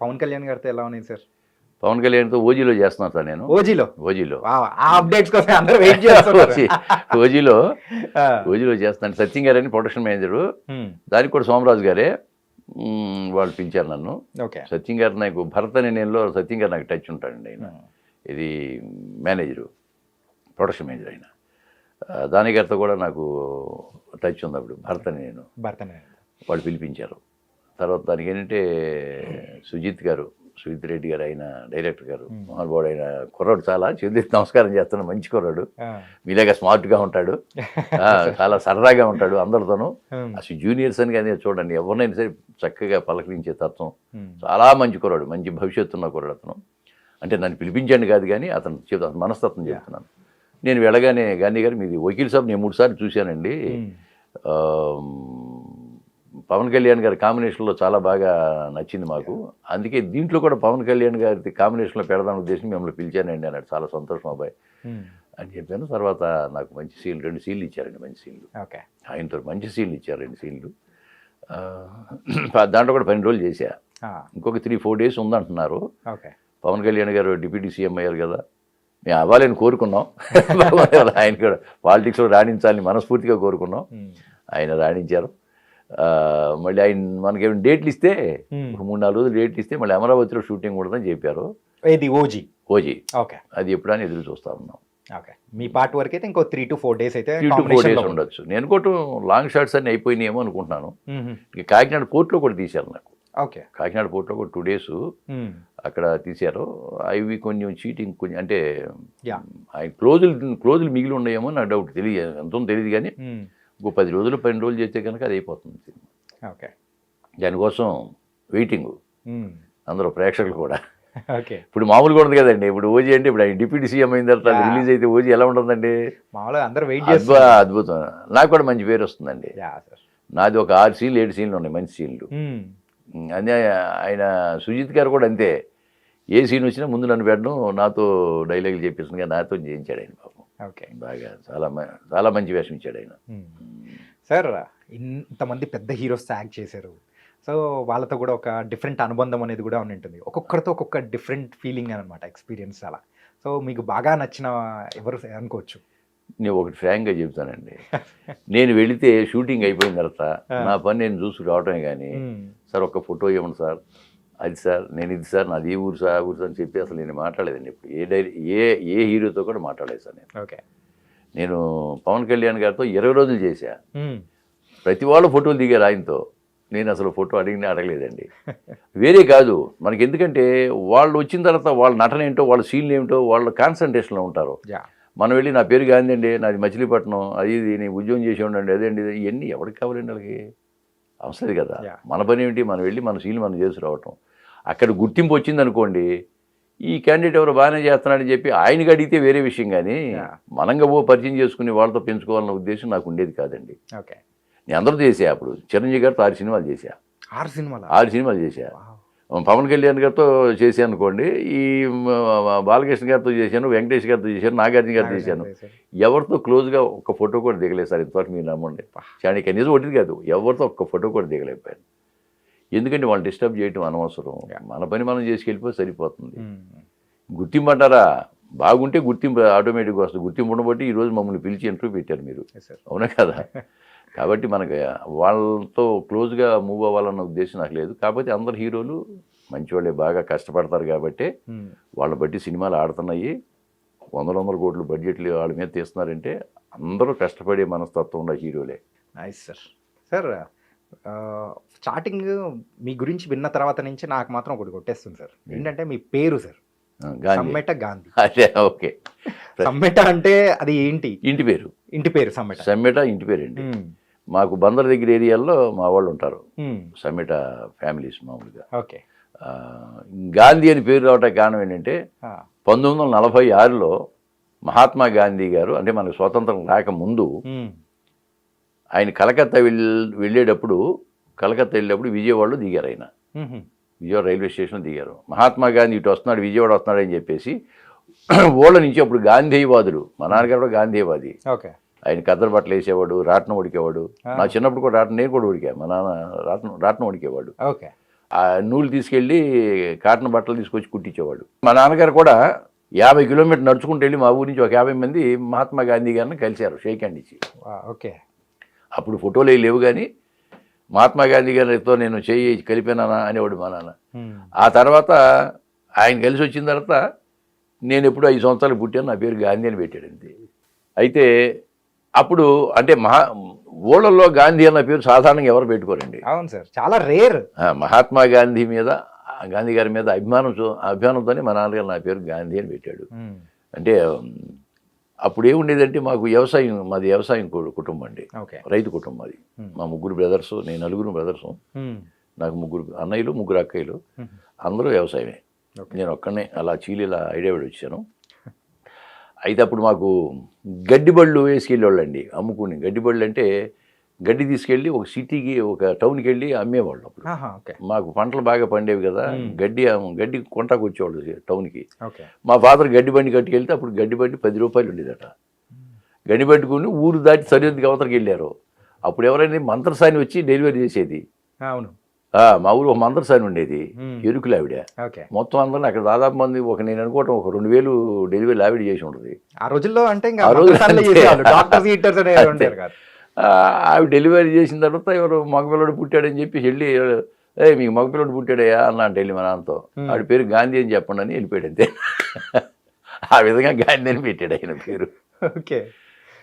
పవన్ కళ్యాణ్ గారితో ఎలా ఉన్నాయి సార్? పవన్ కళ్యాణ్తో ఓజీలో చేస్తున్నాను సార్ నేను. ఓజీలో ఓజీలో ఆ అప్డేట్స్ కోసం అందరూ వెయిట్ చేస్తున్నారు. ఓజీలో ఆ, ఓజీలో చేస్తున్నాను. సత్యం గారని ప్రొడక్షన్ మేనేజరు, ఉమ్, దానికి కూడా సోమరాజు గారే వాళ్ళు పిలిచారు నన్ను. ఓకే. సత్యం గారు నాకు భరత్ అనే నేలలో సత్యం గారు నాకు టచ్ ఉంటాడండి. ఆయన ఇది మేనేజరు, ప్రొడక్షన్ మేనేజర్ ఆయన. దాని గారితో కూడా నాకు టచ్ ఉంది అప్పుడు. భరత్ అని నేను భర్తనే. వాళ్ళు పిలిపించారు. తర్వాత దానికి ఏంటంటే సుజిత్ రెడ్డి గారు, ఆయన డైరెక్టర్ గారు, మహానుభావుడు. ఆయన కుర్రాడు, చాలా చేతి నమస్కారం చేస్తున్నాడు. మంచి కుర్రాడు, మీలాగా స్మార్ట్గా ఉంటాడు, చాలా సరదాగా ఉంటాడు అందరితోనూ. అసలు జూనియర్స్ అని కానీ చూడండి, ఎవరినైనా సరే చక్కగా పలకరించే తత్వం. చాలా మంచి కుర్రాడు, మంచి భవిష్యత్తు ఉన్న కుర్రాడు అతను. అంటే నన్ను పిలిపించండి కాదు కానీ అతను మనస్తత్వం చెప్తున్నాను. నేను వెళ్ళగానే, గాంధీ గారు మీది వకీల్ సాబ్ నేను 3 సార్లు చూశానండి, పవన్ కళ్యాణ్ గారి కాంబినేషన్లో చాలా బాగా నచ్చింది మాకు, అందుకే దీంట్లో కూడా పవన్ కళ్యాణ్ గారి కాంబినేషన్లో పెడదాం ఉద్దేశం మిమ్మల్ని పిలిచానండి అన్నాడు. చాలా సంతోషం అబ్బాయి అని చెప్పాను. తర్వాత నాకు మంచి సీన్లు 2 సీన్లు ఇచ్చారండి, మంచి సీన్లు. ఆయనతో మంచి సీన్లు ఇచ్చారు, 2 సీన్లు. దాంట్లో కూడా 12 రోజులు చేశా. ఇంకొక 3-4 డేస్ ఉందంటున్నారు. పవన్ కళ్యాణ్ గారు డిప్యూటీ సీఎం అయ్యారు కదా, మేము అవ్వాలని కోరుకున్నాం. ఆయన కూడా పాలిటిక్స్లో రాణించాలని మనస్ఫూర్తిగా కోరుకున్నాం. ఆయన రాణించారు. మళ్ళీ ఆయన మనకేమైనా డేట్లు ఇస్తే, ఒక 3-4 రోజులు డేట్లు ఇస్తే మళ్ళీ అమరావతిలో షూటింగ్ ఉండదని చెప్పారు. ఓజీ అది ఎప్పుడని ఎదురు చూస్తా ఉన్నాం. మీ పార్ట్ వరకు అయితే ఇంకో 3 to 4 డేస్ అయితే 3 to 4 డేస్ ఉండొచ్చు. నేను కూడా లాంగ్ షాట్స్ అన్ని అయిపోయినాయేమో అనుకుంటున్నాను. ఇక కాకినాడ పోర్ట్లో కూడా తీశారు నాకు. కాకినాడ పోర్ట్లో కూడా 2 days అక్కడ తీశారు. అవి కొంచెం చీటింగ్, కొంచెం అంటే ఆయన క్లోజులు మిగిలి ఉన్నాయేమో నాకు డౌట్, తెలియదు, ఎంతో తెలియదు. కానీ ఇంకో 10 రోజులు 12 రోజులు చేస్తే కనుక అది అయిపోతుంది సినిమా. దానికోసం వెయిటింగ్ అందరూ ప్రేక్షకులు కూడా. ఇప్పుడు మామూలుగా ఉండదు కదండి. ఇప్పుడు ఓజీ అంటే ఇప్పుడు ఆయన డిప్యూటీ సీఎం అయిన తర్వాత రిలీజ్ అయితే ఓజీ ఎలా ఉంటుందండి, అద్భుతం. నాకు కూడా మంచి పేరు వస్తుందండి. నాది ఒక 6 సీన్లు 7 సీన్లు ఉన్నాయి, మంచి సీన్లు. అదే ఆయన సుజిత్ గారు కూడా అంతే, ఏ సీన్ వచ్చినా ముందు నన్ను పెట్టడం, నాతో డైలాగులు చెప్పేసిందిగా నాతో చేయించాడు ఆయన పాపం. బాగా చాలా మంచి వేషం ఇచ్చాడు ఆయన. సార్, ఇంతమంది పెద్ద హీరోస్ యాక్ట్ చేశారు, సో వాళ్ళతో కూడా ఒక డిఫరెంట్ అనుబంధం అనేది కూడా ఉంటుంది. ఒక్కొక్కరితో ఒక్కొక్క డిఫరెంట్ ఫీలింగ్ అనమాట, ఎక్స్పీరియన్స్ అలా. సో మీకు బాగా నచ్చిన ఎవరు అనుకోవచ్చు? నేను ఒకటి ఫ్రాంక్గా చెప్తానండి. నేను వెళితే షూటింగ్ అయిపోయిన తర్వాత నా పని నేను చూసుకు రావటమే కానీ, సార్ ఒక్క ఫోటో ఇవ్వండి సార్, అది సార్ నేను ఇది సార్ నాది ఈ ఊరు సార్, ఆ ఊరు సార్ అని చెప్పి అసలు నేను మాట్లాడలేదండి. ఇప్పుడు ఏ హీరోతో కూడా మాట్లాడలేదు సార్ నేను పవన్ కళ్యాణ్ గారితో 20 రోజులు చేశా. ప్రతి వాళ్ళు ఫోటోలు దిగారు ఆయనతో. నేను అసలు ఫోటో అడగలేదండి. వేరే కాదు మనకి, ఎందుకంటే వాళ్ళు వచ్చిన తర్వాత వాళ్ళ నటన ఏంటో, వాళ్ళ సీన్లు ఏమిటో, వాళ్ళ కాన్సన్ట్రేషన్లో ఉంటారు. మనం వెళ్ళి నా పేరు గాంధీ అండి, నాది మచిలీపట్నం, అది ఇది, నేను ఉద్యోగం చేసి ఉండండి, అదేంటి ఇవన్నీ ఎవరికి కావాలండి వాళ్ళకి, అవసరం కదా. మన పని ఏమిటి, మనం వెళ్ళి మన సీన్లు మనం చేసి రావటం. అక్కడ గుర్తింపు వచ్చిందనుకోండి, ఈ క్యాండిడేట్ ఎవరు బాగానే చేస్తున్నాడని చెప్పి ఆయనకి అడిగితే వేరే విషయం, కానీ మనంగా పరిచయం చేసుకుని వాళ్ళతో పెంచుకోవాలన్న ఉద్దేశం నాకు ఉండేది కాదండి. నేను అందరూ చేసా. అప్పుడు చిరంజీవి గారితో 6 సినిమాలు చేశా. 6 సినిమాలు చేశా. పవన్ కళ్యాణ్ గారితో చేశాను అనుకోండి, ఈ బాలకృష్ణ గారితో చేశాను, వెంకటేష్ గారితో చేశాను, నాగార్జున గారితో చేశాను. ఎవరితో క్లోజ్గా ఒక్క ఫోటో కూడా దిగలేదు సార్ ఇంతవరకు, మీరు నమ్మండి. చాణిక నిజం ఒకటి కాదు, ఎవరితో ఒక్క ఫోటో కూడా దిగలేకపోయాను. ఎందుకంటే వాళ్ళు డిస్టర్బ్ చేయటం అనవసరం. మన పని మనం చేసుకెళ్ళిపోతే సరిపోతుంది. గుర్తింపు అంటారా, బాగుంటే గుర్తింపు ఆటోమేటిక్గా వస్తుంది. గుర్తింపు ఉండబట్టి ఈరోజు మమ్మల్ని పిలిచి ఇంటర్వ్యూ పెట్టారు మీరు, అవునా కదా. కాబట్టి మనకి వాళ్ళతో క్లోజ్గా మూవ్ అవ్వాలన్న ఉద్దేశం నాకు లేదు. కాకపోతే అందరు హీరోలు మంచివాళ్ళే, బాగా కష్టపడతారు కాబట్టి వాళ్ళ బట్టి సినిమాలు ఆడుతున్నాయి. 100 కోట్లు బడ్జెట్లు వాళ్ళ మీద తీస్తున్నారంటే అందరూ కష్టపడే మనస్తత్వం ఉన్న హీరోలే. Nice sir. సార్, స్టార్టింగ్ మీ గురించి విన్న తర్వాత నుంచి నాకు మాత్రం ఒకటి కొట్టేస్తుంది సార్. ఏంటంటే మీ పేరు సార్, సమ్మెట గాంధీ. అదే, ఓకే. సమ్మెట అంటే అది ఏంటి? ఇంటి పేరు సమ్మెట ఇంటి పేరు అండి. మాకు బందర్ దగ్గర ఏరియాలో మా వాళ్ళు ఉంటారు, సమ్మెట ఫ్యామిలీస్ మామూలుగా. గాంధీ అని పేరు రావడానికి కారణం ఏంటంటే 1946లో మహాత్మా గాంధీ గారు, అంటే మనకు స్వాతంత్రం రాకముందు, ఆయన కలకత్తా వెళ్ళేటప్పుడు విజయవాడలో దిగారు. ఆయన విజయవాడ రైల్వే స్టేషన్లో దిగారు. మహాత్మా గాంధీ ఇటు వస్తున్నాడు, విజయవాడ వస్తున్నాడు అని చెప్పేసి ఓళ్ళ నుంచి, అప్పుడు గాంధీవాదులు, మా నాన్నగారు కూడా గాంధీవాది. ఆయన కద్దరు బట్టలు వేసేవాడు, రాట్నం ఉడికేవాడు. నా చిన్నప్పుడు కూడా నేను కూడా ఉడికా, మా నాన్న రాట్నం ఉడికేవాడు. ఆ నూలు తీసుకెళ్ళి కాటన్ బట్టలు తీసుకొచ్చి కుట్టించేవాడు. మా నాన్నగారు కూడా 50 కిలోమీటర్లు నడుచుకుంటూ వెళ్ళి మా ఊరి నుంచి ఒక 50 మంది మహాత్మా గాంధీ గారిని కలిశారు షేక్ హ్యాండ్ ఇచ్చి. ఓకే. అప్పుడు ఫోటోలు లేవు కానీ మహాత్మా గాంధీ గారితో నేను చేయి కలిపానా అనేవాడు మా నాన్న. ఆ తర్వాత ఆయన కలిసి వచ్చిన తర్వాత నేను ఎప్పుడు 5 సంవత్సరాలు పుట్టాను, నా పేరు గాంధీ అని పెట్టాడంతే. అయితే అప్పుడు అంటే ఊళ్ళల్లో గాంధీ అన్న పేరు సాధారణంగా ఎవరు పెట్టుకోరండి. అవును సార్, చాలా రేర్. మహాత్మా గాంధీ మీద, గాంధీ గారి మీద అభిమానంతోనే మా నాన్నగారు నా పేరు గాంధీ అని పెట్టాడు. అంటే అప్పుడు ఏముండేదంటే మాకు మాది వ్యవసాయం కుటుంబం అండి, రైతు కుటుంబం అది. మా 3 బ్రదర్స్, నేను 4 బ్రదర్స్, నాకు 3 అన్నయ్యలు 3 అక్కయ్యలు, అందరూ వ్యవసాయమే. నేను ఒక్కనే అలా చీలీలా హైదరాబాద్ వచ్చాను. అయితే అప్పుడు మాకు గడ్డి బళ్ళు వేసుకెళ్ళేవాళ్ళండి అమ్ముకుని. గడ్డి బళ్ళు అంటే గడ్డి తీసుకెళ్ళి ఒక సిటీకి, ఒక టౌన్కి వెళ్ళి అమ్మేవాళ్ళు. అప్పుడు మాకు పంటలు బాగా పండేవి కదా, గడ్డి కొంటాకు వచ్చేవాళ్ళు టౌన్కి. మా ఫాదర్ గడ్డి బండి కట్టుకెళ్తే అప్పుడు గడ్డి బండి 10 రూపాయలు ఉండేదట. గడ్డి పట్టుకుని ఊరు దాటి సరిహద్దుకి అవతలకి వెళ్ళారు. అప్పుడు ఎవరైనా మంత్రసాని వచ్చి డెలివరీ చేసేది. అవును, మా ఊరు ఒక మంత్రసాని ఉండేది, ఎరుకులు ఆవిడ. మొత్తం అందరిని అక్కడ దాదాపు మంది నేను అనుకోవటం ఒక 2000 డెలివరీ ఆవిడ చేసి ఉంటుంది ఆ రోజుల్లో. అంటే ఆవిడ డెలివరీ చేసిన తర్వాత ఎవరు మగపిల్లడు పుట్టాడని చెప్పి వెళ్ళి, మీకు మగపిల్లడు పుట్టాడయ్యా అన్న అంటే వెళ్ళి మా నాన్నతో, ఆవిడ పేరు గాంధీ అని చెప్పండి అని వెళ్ళిపోయాడు అంతే. ఆ విధంగా గాంధీ అని పెట్టాడు ఆయన పేరు. ఓకే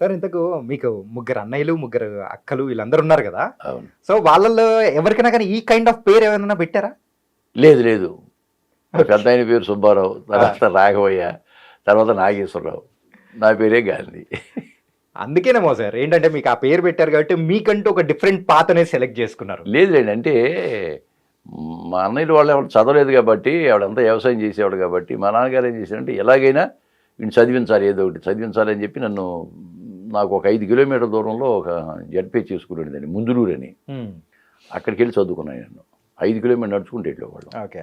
సార్, ఇంతకు మీకు 3 అన్నయ్యలు 3 అక్కలు వీళ్ళందరూ ఉన్నారు కదా. అవును. సో వాళ్ళల్లో ఎవరికైనా కానీ ఈ కైండ్ ఆఫ్ పేరు ఏమైనా పెట్టారా? లేదు. పెద్ద ఆయన పేరు సుబ్బారావు, తర్వాత రాఘవయ్య, తర్వాత నాగేశ్వరరావు, నా పేరే గాంధీ. అందుకేనేమో సార్ ఏంటంటే మీకు ఆ పేరు పెట్టారు కాబట్టి మీకంటూ ఒక డిఫరెంట్ పాత్ అనేది సెలెక్ట్ చేసుకున్నారు. లేదులేండి, అంటే మా అన్నయ్యలు వాళ్ళు ఎవరు చదవలేదు కాబట్టి, ఆవిడంతా వ్యవసాయం చేసేవాడు కాబట్టి, మా నాన్నగారు ఏం చేశారంటే ఎలాగైనా వీడిని చదివించాలి, ఏదో ఒకటి చదివించాలి అని చెప్పి నాకు ఒక 5 కిలోమీటర్ల దూరంలో ఒక జడ్పీ చేసుకునేదండి, ముందులూరు అని. అక్కడికి వెళ్ళి చదువుకున్నాను నేను. 5 కిలోమీటర్లు నడుచుకుంటూ వెళ్ళేవాళ్ళు. ఓకే.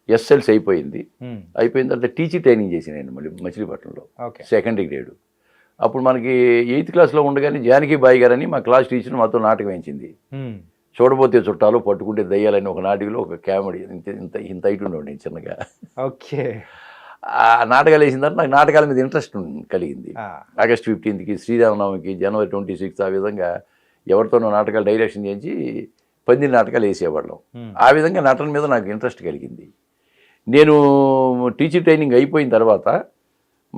ఎస్ఎల్సి అయిపోయిన తర్వాత టీచింగ్ ట్రైనింగ్ చేసి నేను మళ్ళీ మచిలీపట్నంలో సెకండరీ గ్రేడ్. అప్పుడు మనకి 8th క్లాస్లో ఉండగానే జానకి బాయి గారని మా క్లాస్ టీచర్ మాతో నాటకం వేయించింది. చూడబోతే చుట్టాలు, పట్టుకుంటే దయ్యాలని ఒక నాటికలో ఒక కామెడీ ఇంత హైట్ ఉండేవాడు నేను చిన్నగా. ఓకే. ఆ నాటకాలు వేసిన తర్వాత నాకు నాటకాల మీద ఇంట్రెస్ట్ కలిగింది. ఆగస్ట్ 15కి, శ్రీరామనవమికి, జనవరి 26th ఆ విధంగా ఎవరితోనో నాటకాలు డైరెక్షన్ చేసి 10 నాటకాలు వేసేవాళ్ళం. ఆ విధంగా నటన మీద నాకు ఇంట్రెస్ట్ కలిగింది. నేను టీచర్ ట్రైనింగ్ అయిపోయిన తర్వాత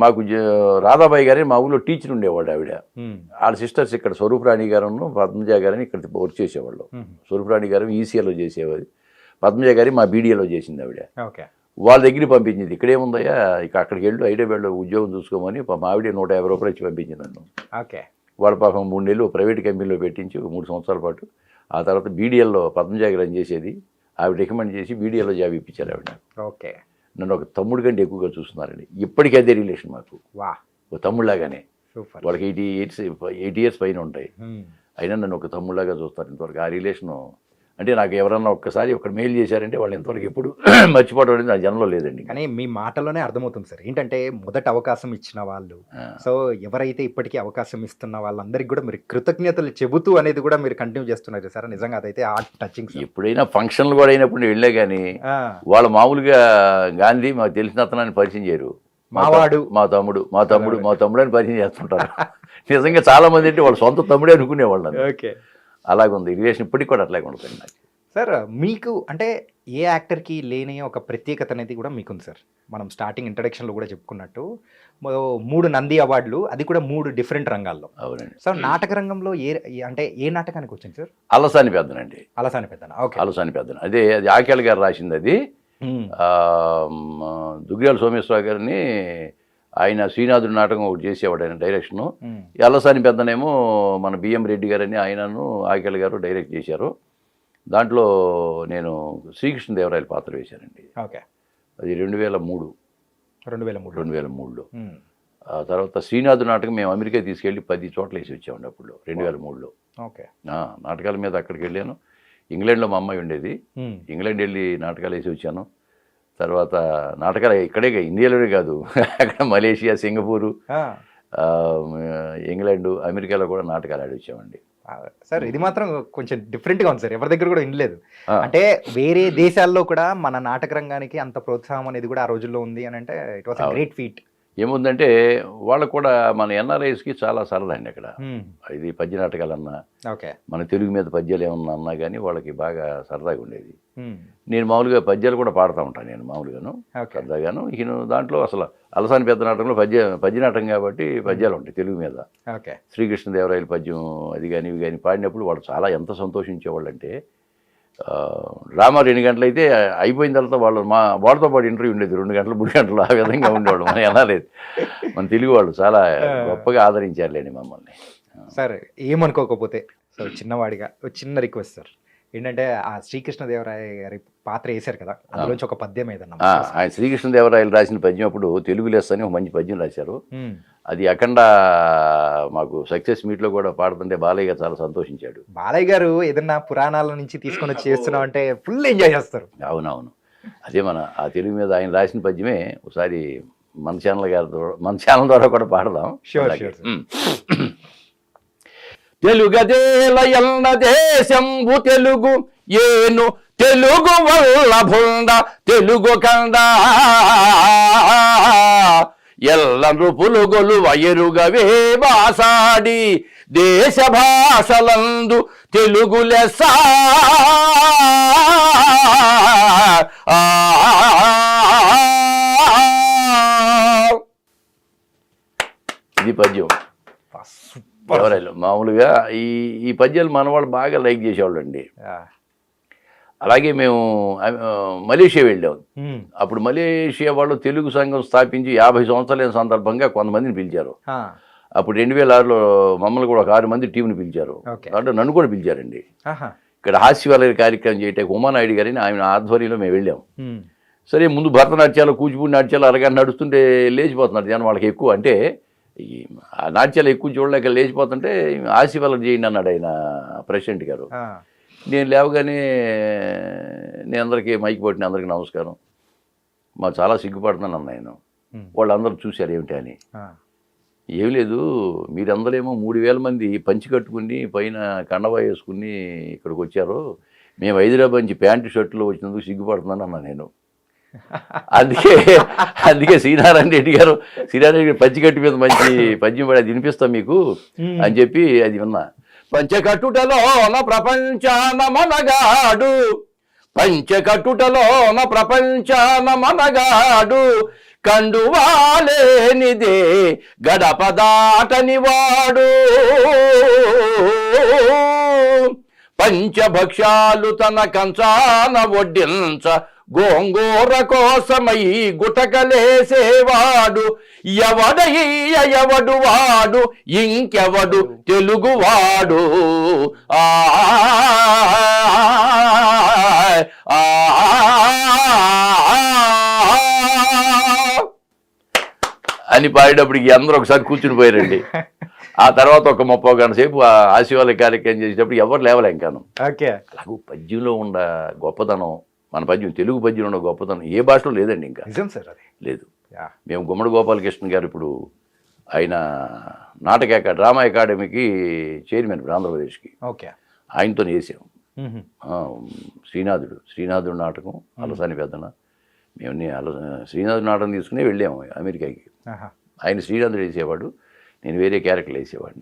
మాకు రాధాబాయి గారని మా ఊళ్ళో టీచర్ ఉండేవాడు. ఆవిడ వాళ్ళ సిస్టర్స్ ఇక్కడ స్వరూపరాణి గారు, పద్మజ గారని ఇక్కడ వర్క్ చేసేవాళ్ళు. స్వరూపరాణి గారు ఈసీఏలో చేసేవారు, పద్మజ గారి మా బీడీఏలో చేసింది ఆవిడ. వాళ్ళ దగ్గరికి పంపించింది. ఇక్కడేముందయ్యా, ఇక అక్కడికి వెళ్ళు, హైదరాబాద్లో ఉద్యోగం చూసుకోమని ఆవిడ 150 రూపాయలు ఇచ్చి పంపించింది నన్ను. వాళ్ళ పాపం 3 నెలలు ప్రైవేట్ కంపెనీలో పెట్టించి 3 సంవత్సరాల పాటు. ఆ తర్వాత బీడీఎల్లో పద్మజ గారు అని చేసేది, ఆవిడ రికమెండ్ చేసి బీడీఎల్లో జాబ్ ఇప్పించారు ఆవిడ. ఓకే. నన్ను ఒక తమ్ముడు కంటే ఎక్కువగా చూస్తున్నారండి. ఇప్పటికీ అదే రిలేషన్ మాకు, ఒక తమ్ముళ్ళలాగానే. వాళ్ళకి 8 ఇయర్స్ పైన ఉంటాయి, అయినా నన్ను ఒక తమ్ముళ్ళలాగా చూస్తారు. ఇంతవరకు ఆ రిలేషను అంటే నాకు ఎవరన్నా ఒక్కసారి ఒక మెయిల్ చేశారంటే వాళ్ళు ఇంతవరకు ఎప్పుడు మర్చిపోవడం అనేది నా జన్మలో లేదండి. కానీ మీ మాటలోనే అర్థమవుతుంది సార్ ఏంటంటే మొదట అవకాశం ఇచ్చిన వాళ్ళు, సో ఎవరైతే ఇప్పటికీ అవకాశం ఇస్తున్న వాళ్ళందరికీ కూడా మీరు కృతజ్ఞతలు చెబుతూ అనేది కూడా మీరు కంటిన్యూ చేస్తున్నారు సార్. నిజంగా అదైతే హార్ట్ టచింగ్. ఎప్పుడైనా ఫంక్షన్లు కూడా అయినప్పుడు నేను వెళ్ళే కానీ వాళ్ళు మామూలుగా గాంధీ మాకు తెలిసిన అతనాన్ని పరిచయం చేయరు. మావాడు, మా తమ్ముడు అని పరిచయం చేస్తుంటారు. నిజంగా చాలా మంది అంటే వాళ్ళు సొంత తమ్ముడే అనుకునేవాళ్ళు. ఓకే. అలాగుంది రిలేషన్, ఇప్పటికి కూడా అట్లాగే ఉంటుంది నాకు. సార్ మీకు అంటే ఏ యాక్టర్కి లేని ఒక ప్రత్యేకత అనేది కూడా మీకుంది సార్. మనం స్టార్టింగ్ ఇంట్రడక్షన్లో కూడా చెప్పుకున్నట్టు 3 నంది అవార్డులు, అది కూడా 3 డిఫరెంట్ రంగాల్లో. అవునండి సార్. నాటక రంగంలో ఏ నాటకానికి వచ్చింది సార్? అలసాని పెద్దనండి. అలసాని పెద్దన. ఓకే. అలసాని పెద్దన అది ఆకేళ్ళ గారు రాసింది. అది దుగ్గ్యాల సోమేశ్వరరావు గారిని ఆయన శ్రీనాథుడి నాటకం ఒకటి చేసేవాడు ఆయన డైరెక్షను. అలసాని పెద్దనేమో మన బిఎం రెడ్డి గారని ఆయనను ఆకేళ్ళ గారు డైరెక్ట్ చేశారు. దాంట్లో నేను శ్రీకృష్ణదేవరాయల పాత్ర వేశానండి. ఓకే. అది 2003లో. ఆ తర్వాత శ్రీనాథు నాటకం మేము అమెరికా తీసుకెళ్ళి 10 చోట్ల వేసి వచ్చామండి అప్పుడు 2003లో. ఓకే. నాటకాల మీద అక్కడికి వెళ్ళాను. ఇంగ్లాండ్లో మా అమ్మాయి ఉండేది, ఇంగ్లాండ్ వెళ్ళి నాటకాలు వేసి వచ్చాను. తర్వాత నాటకాలు ఇక్కడే ఇండియాలోనే కాదు, అక్కడ మలేషియా, సింగపూరు, ఇంగ్లాండ్, అమెరికాలో కూడా నాటకాలు ఆడి వచ్చామండి. సార్ ఇది మాత్రం కొంచెం డిఫరెంట్ గా ఉంది సార్, ఎవరి దగ్గర కూడా వినలేదు. ఆ. అంటే వేరే దేశాల్లో కూడా మన నాటక రంగానికి అంత ప్రోత్సాహం అనేది కూడా ఆ రోజుల్లో ఉంది అని అంటే ఇట్ వాస్ గ్రేట్ ఫీట్. ఏముందంటే వాళ్ళకు కూడా మన ఎన్ఆర్ఐస్కి చాలా సరదా అండి అక్కడ. ఇది పద్య నాటకాలన్నా ఓకే. మన తెలుగు మీద పద్యాలు ఏమన్నా అన్నా కానీ వాళ్ళకి బాగా సరదాగా ఉండేది. నేను మామూలుగా పద్యాలు కూడా పాడుతూ ఉంటాను, నేను మామూలుగాను సరదాగాను. ఈయన దాంట్లో అసలు అలసాని పెద్ద నాటకంలో పద్య నాటకం కాబట్టి పద్యాలు ఉంటాయి తెలుగు మీద. ఓకే. శ్రీకృష్ణదేవరాయల పద్యం అది కానీ ఇవి కానీ పాడినప్పుడు వాళ్ళు చాలా ఎంత సంతోషించేవాళ్ళు అంటే, డ్రామా 2 గంటలు అయితే అయిపోయిన తర్వాత వాళ్ళతో పాటు ఇంటర్వ్యూ ఉండేది 2 గంటలు 3 గంటలు, ఆ విధంగా ఉండేవాళ్ళు. మనం ఎలా లేదు, మన తెలుగు వాళ్ళు చాలా గొప్పగా ఆదరించారులేండి మమ్మల్ని. సార్ ఏమనుకోకపోతే సో చిన్నవాడిగా ఒక చిన్న రిక్వెస్ట్ సార్, ఏంటంటే ఆ శ్రీకృష్ణదేవరాయ గారి పాత్ర వేశారు కదా, అందులోంచి ఒక పద్యం ఏదన్నా. ఆయన శ్రీకృష్ణదేవరాయలు రాసిన పద్యం అప్పుడు తెలుగు లెస్ అని ఒక మంచి పద్యం రాశారు. అది అఖండ మాకు సక్సెస్ మీట్లో కూడా పాడుతుంటే బాలయ్య గారు చాలా సంతోషించాడు. బాలయ్య గారు ఏదన్నా పురాణాల నుంచి తీసుకొని వచ్చి చేస్తున్నాం అంటే ఫుల్ ఎంజాయ్ చేస్తారు. అవునవును, అదే ఆ తెలుగు మీద ఆయన రాసిన పద్యమే ఒకసారి మన ఛానల్ ద్వారా కూడా పాడదాం. తెలుగదేలయన్న దేశంబు తెలుగు ఏను తెలుగు వల్ల భుండ తెలుగు కంద ఎల్ల నృపులు గొలువ ఎరుగవే బాసాడి దేశ భాషలందు తెలుగు లెస్స. ఇది పద్యం. ఎవరైనా మామూలుగా ఈ పద్యాలు మన వాళ్ళు బాగా లైక్ చేసేవాళ్ళు అండి. అలాగే మేము మలేషియా వెళ్ళాం. అప్పుడు మలేషియా వాళ్ళు తెలుగు సంఘం స్థాపించి 50 సంవత్సరాలైన సందర్భంగా కొంతమందిని పిలిచారు. అప్పుడు 2006లో మమ్మల్ని కూడా ఒక 6 మంది టీంని పిలిచారు. అంటే నన్ను కూడా పిలిచారండి. ఇక్కడ హాస్యవాల కార్యక్రమం చేయటానికి ఉమానాయుడు గారిని ఆయన ఆధ్వర్యంలో మేము వెళ్ళాం. సరే, ముందు భరతనాట్యాలు కూచిపూడి నాట్యాలు అరగంట నడుస్తుంటే లేచిపోతున్నారు జనం. వాళ్ళకి ఎక్కువ అంటే ఆ నాట్యాలు ఎక్కువ చూడలేక లేచిపోతుంటే హాస్యవాల చేయండి అన్నాడు ఆయన ప్రెసిడెంట్ గారు. నేను లేవగానే నేను అందరికీ మైక్ పట్టిన అందరికీ నమస్కారం, మాకు చాలా సిగ్గుపడుతున్నాను అన్న ఆయన. వాళ్ళందరూ చూశారు ఏమిటి అని. ఏం లేదు, మీరందరేమో 3000 మంది పంచి కట్టుకుని పైన కండవా వేసుకుని ఇక్కడికి వచ్చారు, మేము హైదరాబాద్ నుంచి ప్యాంటు షర్టులో వచ్చినందుకు సిగ్గుపడుతున్నాను అన్నా నేను. అందుకే శ్రీనారాయణ రెడ్డి గారు పంచికట్టు మీద మంచి పద్యం పడి అది వినిపిస్తాం మీకు అని చెప్పి అది విన్నా. పంచకట్టుటలోన ప్రపంచాన మనగాడు, పంచకట్టుటలోన ప్రపంచాన మనగాడు, కండువాలేనిదే గడప దాటని వాడు, పంచభక్ష్యాలు తన కంచాన వడ్డించ గోంగూర కోసమై గుటకలేసేవాడు, ఎవడు వాడు ఇంకెవడు తెలుగువాడు. అని పాడేటప్పటికి అందరూ ఒకసారి కూర్చుని పోయారండి. ఆ తర్వాత ఒక 30 గంటల సేపు ఆశీర్వాద కార్యక్రమం చేసేటప్పుడు ఎవరు లేవలే ఇంకాను. అలాగూ పద్యంలో ఉన్న గొప్పతనం, మన పద్యం తెలుగు పద్యంలో ఉన్న గొప్పతనం ఏ భాషలో లేదండి ఇంకా. లేదు. మేము గుమ్మడి గోపాలకృష్ణ గారు ఇప్పుడు ఆయన డ్రామా అకాడమీకి చైర్మన్ ఆంధ్రప్రదేశ్కి, ఆయనతో వేసాం. శ్రీనాథుడు నాటకం అలసాని పెద్దన, మేము శ్రీనాథుడు నాటకం తీసుకుని వెళ్ళాము అమెరికాకి. ఆయన శ్రీనాథుడు వేసేవాడు, నేను వేరే క్యారెక్టర్లు వేసేవాడిని.